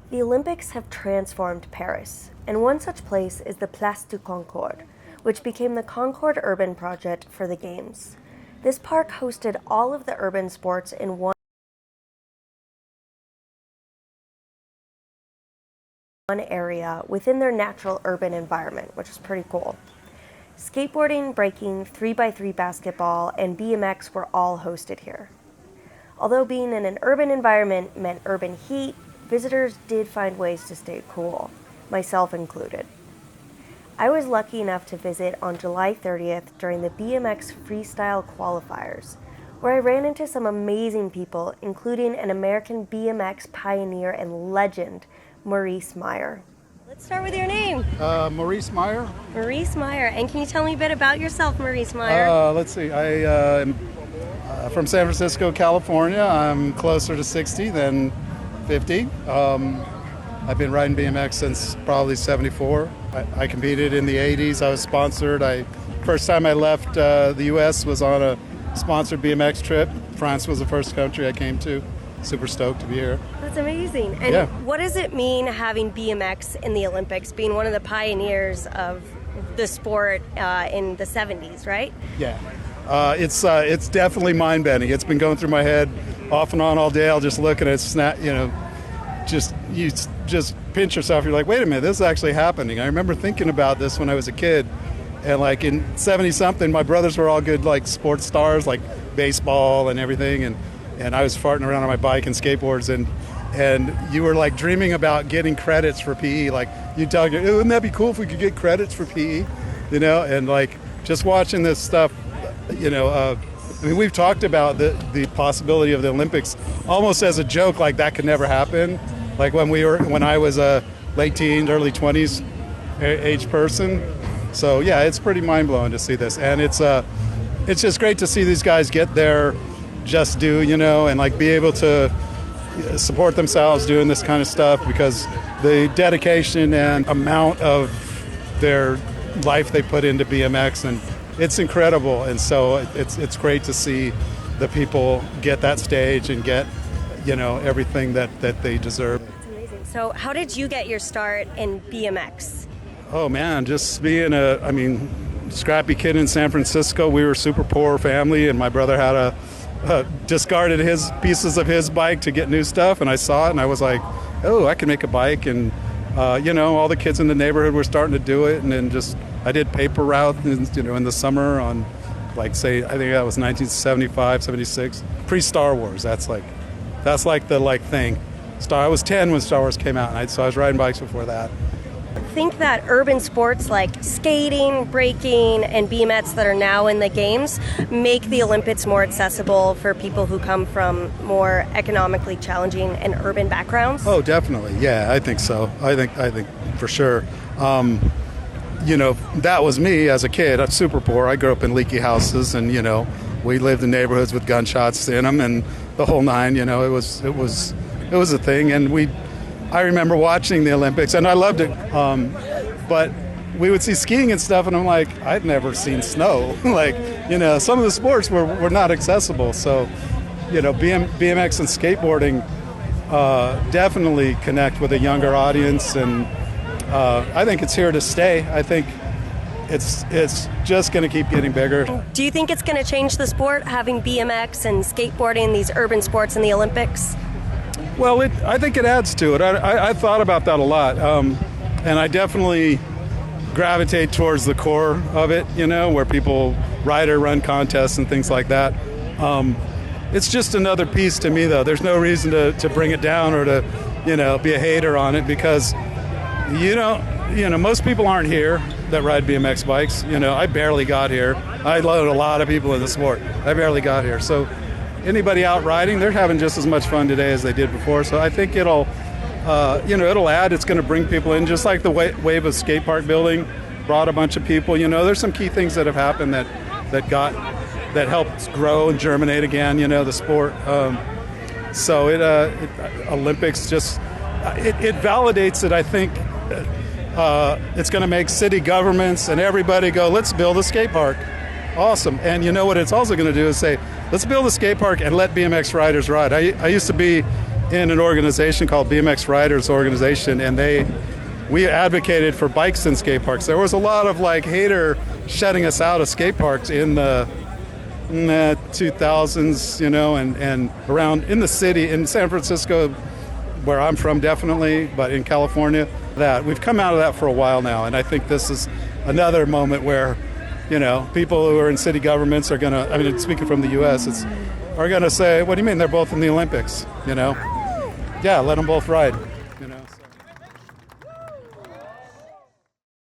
The Olympics have transformed Paris, and one such place is the Place du Concorde, which became the Concorde Urban Project for the Games. This park hosted all of the urban sports in one area within their natural urban environment, which is pretty cool. Skateboarding, breaking, 3x3 basketball, and BMX were all hosted here. Although being in an urban environment meant urban heat, visitors did find ways to stay cool, myself included. I was lucky enough to visit on July 30th during the BMX Freestyle qualifiers, where I ran into some amazing people, including an American BMX pioneer and legend, Maurice Meyer. Let's start with your name. Maurice Meyer. Maurice Meyer. And can you tell me a bit about yourself, Maurice Meyer? Let's see. I am from San Francisco, California. I'm closer to 60 than 50. I've been riding BMX since probably 74. I competed in the 80s. I was sponsored. First time I left the U.S. was on a sponsored BMX trip. France was the first country I came to. Super stoked to be here. That's amazing. And yeah. What does it mean having BMX in the Olympics, being one of the pioneers of the sport in the 70s, right? Yeah. It's definitely mind-bending. It's been going through my head off and on all day. I'll just look at it, you just pinch yourself. You're like, wait a minute, this is actually happening. I remember thinking about this when I was a kid. And like in 70-something, my brothers were all good like sports stars, like baseball and everything. And I was farting around on my bike and skateboards. And you were like dreaming about getting credits for PE. Like you'd tell you, wouldn't that be cool if we could get credits for PE? You know, and like just watching this stuff, we've talked about the possibility of the Olympics almost as a joke, like that could never happen. Like when I was a late teens, early 20s age person. So yeah, it's pretty mind blowing to see this, and it's just great to see these guys get their just due, and like be able to support themselves doing this kind of stuff, because the dedication and amount of their life they put into BMX, and it's incredible. And so it's great to see the people get that stage and get everything that they deserve. That's amazing. So how did you get your start in BMX? Oh man, just being scrappy kid in San Francisco. We were a super poor family, and my brother had discarded his pieces of his bike to get new stuff, and I saw it and I was like, oh, I can make a bike. And all the kids in the neighborhood were starting to do it, and then I did paper route in the summer on I think that was 1975, 76, pre-Star Wars. That's like the thing. I was 10 when Star Wars came out, and so I was riding bikes before that. I think that urban sports like skating, breaking, and BMX that are now in the games make the Olympics more accessible for people who come from more economically challenging and urban backgrounds. Oh, definitely. Yeah, I think so. I think for sure. That was me as a kid. I'm super poor. I grew up in leaky houses, and we lived in neighborhoods with gunshots in them and the whole nine. It was a thing, and I remember watching the Olympics, and I loved it. But we would see skiing and stuff, and I'm like, I'd never seen snow. Some of the sports were not accessible. So, BMX and skateboarding definitely connect with a younger audience, and I think it's here to stay. I think it's just going to keep getting bigger. Do you think it's going to change the sport, having BMX and skateboarding, these urban sports in the Olympics? Well, I think it adds to it. I thought about that a lot, and I definitely gravitate towards the core of it, where people ride or run contests and things like that. It's just another piece to me, though. There's no reason to bring it down or to, be a hater on it, because, most people aren't here that ride BMX bikes. I barely got here. I load a lot of people in the sport. I barely got here. So anybody out riding, they're having just as much fun today as they did before. So I think it'll add. It's going to bring people in, just like the wave of skate park building brought a bunch of people. There's some key things that have happened that helped grow and germinate again. The sport. So Olympics just it validates it. I think it's going to make city governments and everybody go, let's build a skate park. Awesome. And you know what it's also going to do is say, let's build a skate park and let BMX riders ride. I used to be in an organization called BMX Riders Organization, and we advocated for bikes in skate parks. There was a lot of like hater shutting us out of skate parks in the 2000s, you know, and around in the city, in San Francisco, where I'm from definitely, but in California, that we've come out of that for a while now. And I think this is another moment where, you know, people who are in city governments are going to, I mean, speaking from the U.S., are going to say, what do you mean? They're both in the Olympics, you know? Yeah, let them both ride.